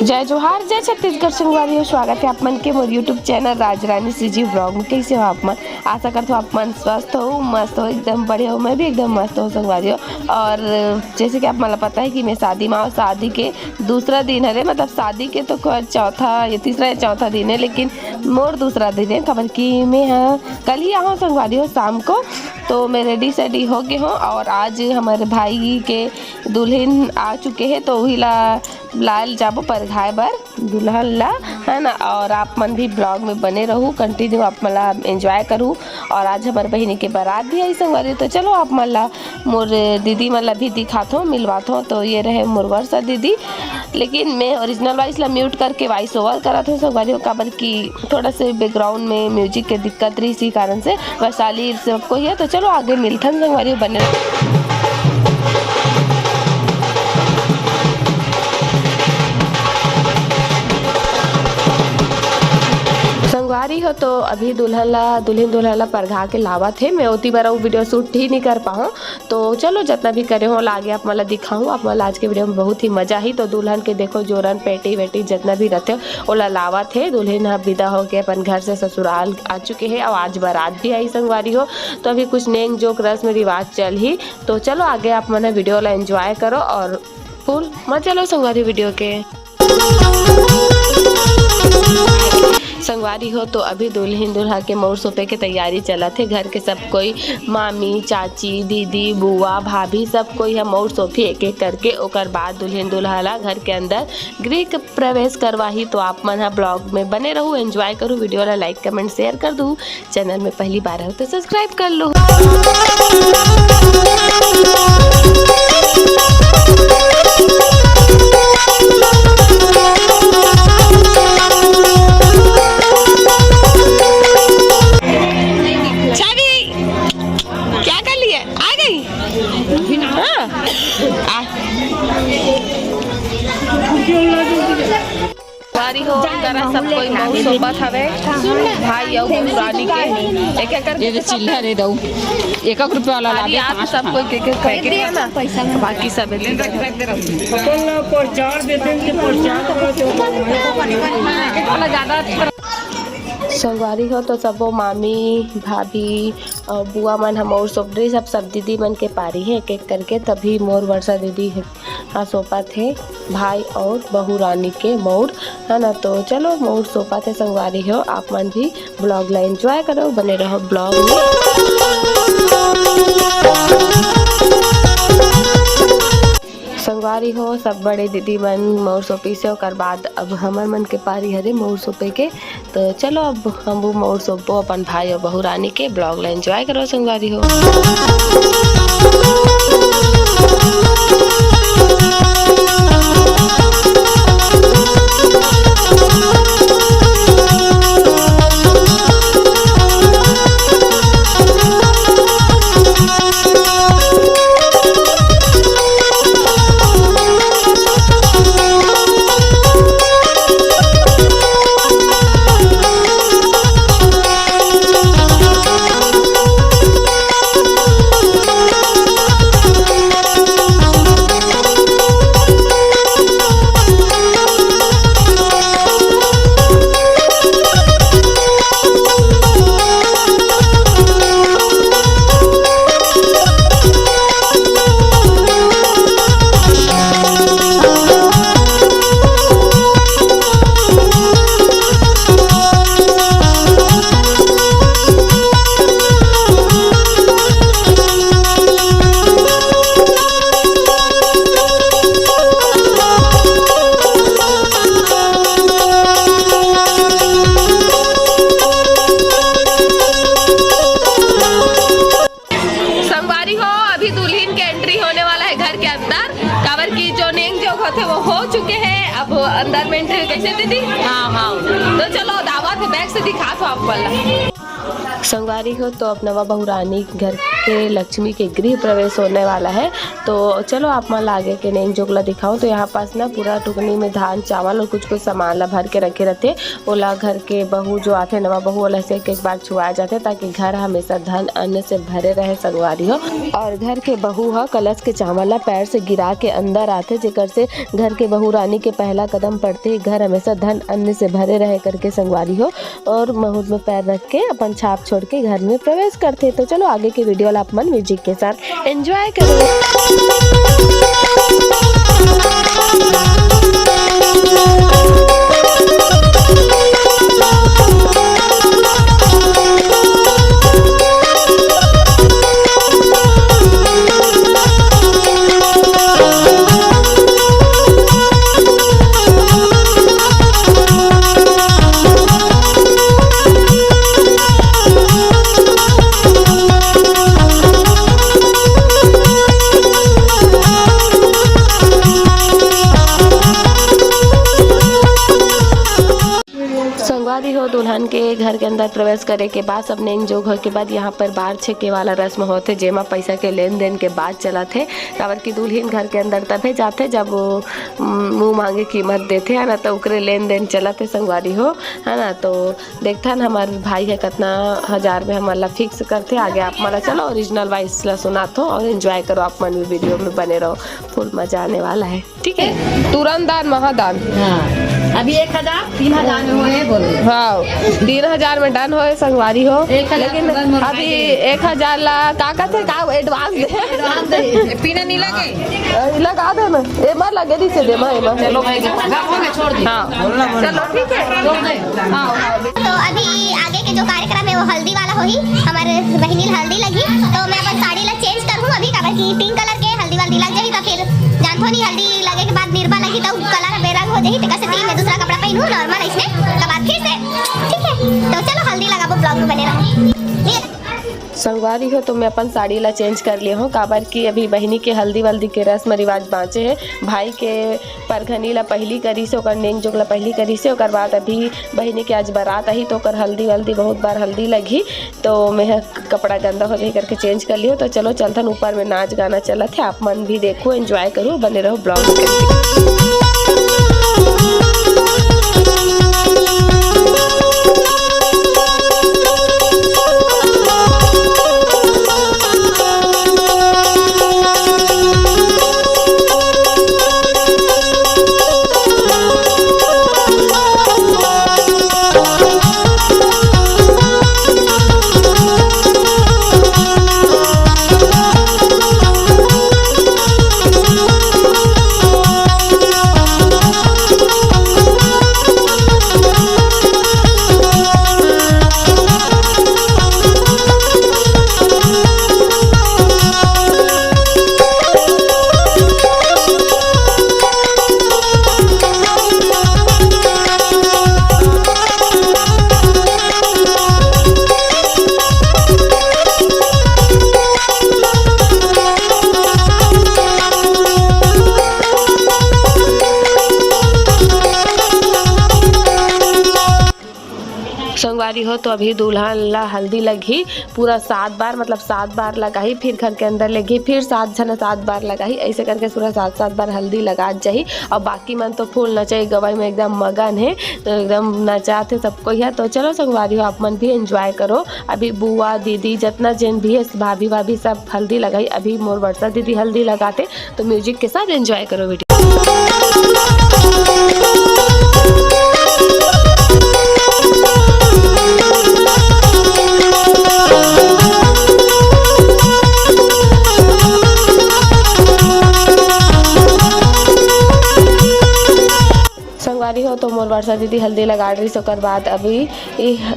जय जोहार जय छत्तीसगढ़ संगवारी स्वागत है आप मन के मोर यूट्यूब चैनल राजरानी सीजी ब्लॉग में। कैसे हो आप मन? आशा करते हो आप मन स्वस्थ हो, मस्त हो, एकदम बढ़िया हो। मैं भी एकदम मस्त हूँ संगवारी हो। और जैसे कि आप मतलब पता है कि मैं शादी में शादी के दूसरा दिन है, मतलब शादी के तो चौथा या तीसरा या चौथा दिन है, लेकिन मोर दूसरा दिन है। खबर कि मैं कल ही आऊँ संगवारी हो शाम को, तो मैं रेडी सेडी हो गए हूँ। और आज हमारे भाई के दुल्हन आ चुके हैं, तो वही लाल जाबो पर घाय बर दुल्हन ला, है ना। और आप मन भी ब्लॉग में बने रहूँ, कंटिन्यू आप मला एंजॉय करूँ। और आज हमारे बहनी के बारात भी आई संगवारी, तो चलो आप मला मोर दीदी मला भी दिखात हो, मिलवात हो। तो ये रहे मोर वर्षा दीदी, लेकिन मैं ओरिजिनल वॉइस ला म्यूट करके वॉइस ओवर करत हूँ संगवारी हो, काबर की थोड़ा से बैकग्राउंड में म्यूजिक के दिक्कत रही, इसी कारण से वैशाली सबको ही है। तो चलो आगे मिलथन संगवारी हो, बने संगवारी हो। तो अभी दुल्हन ला परघा के लावा थे। मैं उतनी बार वो वीडियो शूट ही नहीं कर पाऊँ, तो चलो जितना भी करे हो लागे आप मला दिखाऊँ। आप मला आज के वीडियो में बहुत ही मजा ही। तो दुल्हन के देखो जोरन पेटी वेटी जितना भी रहते वो लावा थे। दुल्हन विदा हो के अपन घर से ससुराल आ चुके हैं, और आज बारात भी आई संगवारी हो। तो अभी कुछ नेंग जोक रस्म रिवाज चल ही। तो चलो आगे आप मना वीडियो ला एंजॉय करो और फुल मजा लो संगवारी वीडियो के संगवारी हो। तो अभी दुल्हन दुल्हा के मोर सोपे के तैयारी चला थे। घर के सब कोई मामी चाची दीदी बुआ भाभी सब कोई है मोर सोफी एक एक करके। ओकर बाद दुल्हन दुल्हा ला घर के अंदर गृह प्रवेश करवाही। तो आप मन ब्लॉग में बने रहूँ, एंजॉय करूँ, वीडियो ला लाइक कमेंट शेयर कर दूँ। चैनल में पहली बार हो तो सब्सक्राइब कर लो। हो सब कोई बहुत सोबत हवे भाई और रानी के एक एक करके चिल्ला रे दऊ 1 रुपया वाला लागे आप सब कोई के कह के ना पैसा बाकी सब प्रचार देते हैं कि प्रचार ज्यादा संगवारी हो। तो सबो मामी भाभी और बुआ मन हम और सोपरी सब दीदी मन के पारी है एक एक करके। तभी मोर वर्षा दीदी हाँ सोपा थे भाई और बहू रानी के मोर, है ना। तो चलो मोर सोपा थे संगवारी हो। आप मन भी ब्लॉग ला एंजॉय करो, बने रहो ब्लॉग में संगवारी हो। सब बड़े दीदी मन मोर सोपी से ओकर बाद अब हमर मन के पारी हरे मोर सोपे के। तो चलो अब हम मोर सोपो अपन भाई और बहू रानी के ब्लॉग ला एंजॉय करो संगवारी हो। वो हो चुके हैं। अब अंदर में कैसे दीदी? हाँ तो चलो दावत बैग से दिखा तो आप वाला। संगवारी हो तो अब नवा बहुरानी घर के लक्ष्मी के गृह प्रवेश होने वाला है। तो चलो आप मन आगे के नेंग जोगला दिखाओ। तो यहाँ पास ना पूरा टुकनी में धान चावल और कुछ सामान ला भर के रखे रहते। ओला घर के बहू जो आते नवा बहू वाला से एक बार छुआ जाते ताकि घर हमेशा धन अन्न से भरे रहे संगवारी हो। और घर के बहू ह कलश के चावल ला पैर से गिरा के अंदर आते, जेकर से घर के बहू रानी के पहला कदम पड़ते ही घर हमेशा धन अन्न से भरे रहे करके संगवारी हो। और मुहूर्त में पैर रख के अपन छाप छोड़ के घर में प्रवेश करते। तो चलो आगे के वीडियो आप मन म्यूजिक के साथ एंजॉय करो। संगवारी हो दुल्हन के घर के अंदर प्रवेश करे के बाद सब नेंग जोग हो के बाद यहाँ पर बार छेके वाला रस्म होते, जेमा पैसा के लेन देन के बाद चला थे। काबर की दुल्हन घर के अंदर तभे जाते जब मुँह मांगे कीमत देते है ना, तो उकरे लेन देन चला थे संगवारी हो, है ना। तो देखता न हमारे भाई है कितना हजार में हमारा फिक्स करते। आगे आप मारा चलो ओरिजिनल वाइस ला सुनाते हो और एंजॉय करो। आप मन भी वीडियो में बने रहो, फुल मजा आने वाला है। ठीक है, तुरंत दान महादान। अभी 1000 3000 में होए बोलो। हाँ 3000 में डन होए संगवारी हो। लेकिन अभी 1000 ला का कहते का एडवांस दे पीना नहीं लगे लगा दे ना, ए मार लगे दी से दे मा चलो भाई छोड़ दे। हाँ चलो ठीक है। हाँ तो अभी आगे के जो कार्यक्रम है वो हल्दी वाला होही। हमारे बहनी हल्दी लगी तो मैं अपन साड़ी ला चेंज करूँ अभी, काबर की पिंक कलर के हल्दी वाली लग जाही। तो फिर जानथो नहीं हल्दी लगे के बाद निर्बा लगी तो कलर बेरंग हो जाही। तो कैसे तीन में दूसरा कपड़ा पहनूं नॉर्मल इसमें के बाद फिर से ठीक है। तो चलो हल्दी लगाबो, ब्लॉग में बने रहो। संगवारी हो तो मैं अपन साड़ी ला चेंज कर लिया हूँ, काबर की अभी बहनी के हल्दी वल्दी के रस्म रिवाज बाँचे हैं। भाई के परघनी ला पहली करी से ओकर नेंग जोग ला पहली करी से, ओकर बाद अभी बहनी के आज बारात आई तो ओकर हल्दी वल्दी बहुत बार हल्दी लगी। तो मैं कपड़ा गंदा हो जाए करके चेंज कर लियो। तो चलो चलथन ऊपर में नाच गाना चला थे। आप मन भी देखो एंजॉय करो, बने रहो ब्लॉग में। संगवारी हो तो अभी दुल्हन ला हल्दी लगी पूरा 7 बार, मतलब 7 बार लगाई, फिर घर के अंदर लगी, फिर 7 बार लगाई। ऐसे करके पूरा 7 बार हल्दी लगा जाही। और बाकी मन तो फुल नचाई गवाई में एकदम मगन है, तो एकदम नचाते सबको है। तो चलो संगवारी हो आप मन भी एंजॉय करो। अभी बुआ दीदी जितना जन भी है भाभी भाभी सब हल्दी लगाई। अभी मोर वर्षा दीदी हल्दी लगाते। तो म्यूजिक के साथ एंजॉय करो वीडियो। संगवारी हो तो मोर वर्षा दीदी हल्दी लगा रही। ओकर बाद अभी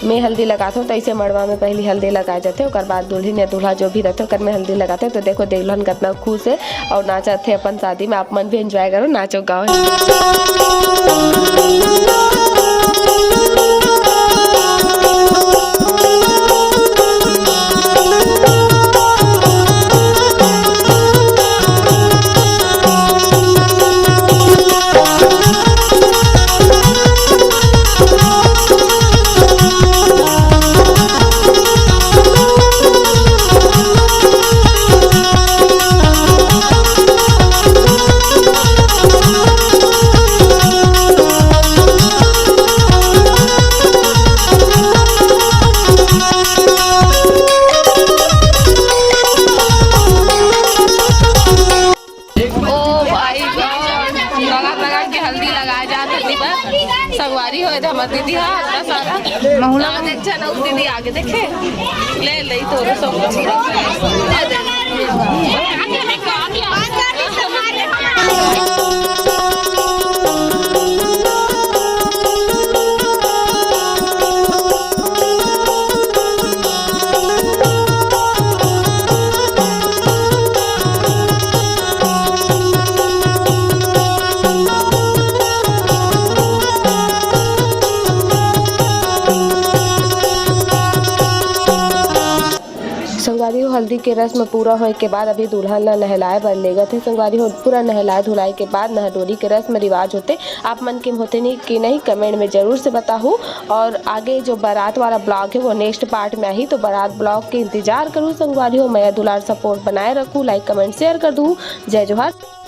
मैं हल्दी लगाता हूँ। तो ऐसे मड़वा में पहली हल्दी लगा जाते, ओकर बाद दुल्हन या दूल्हा जो भी रहते ओकर में हल्दी लगाते। तो देखो दुल्हन कितना खुश है और नाचते अपन शादी में। आप मन भी एंजॉय करो, नाचो गाओ। हल्दी पर संगवारी हो हमर दीदी हा इतना सारा महुला देख जाना उस दीदी आगे देखे ले ले तो सब संगवारी हो हल्दी के रस्म पूरा होए के बाद अभी दुल्हन ला नहलाए बर लेगत है। संगवारी हो पूरा नहलाए धुलाए के बाद नहडोली के रस्म रिवाज होते आप मन के होते नहीं कि नहीं कमेंट में जरूर से बताओ। और आगे जो बारात वाला ब्लॉग है वो नेक्स्ट पार्ट में आई तो बारात ब्लॉग के इंतजार करूँ। संगवारी हो मैं दुलार सपोर्ट बनाए रखूँ, लाइक कमेंट शेयर कर दूँ। जय जोहार।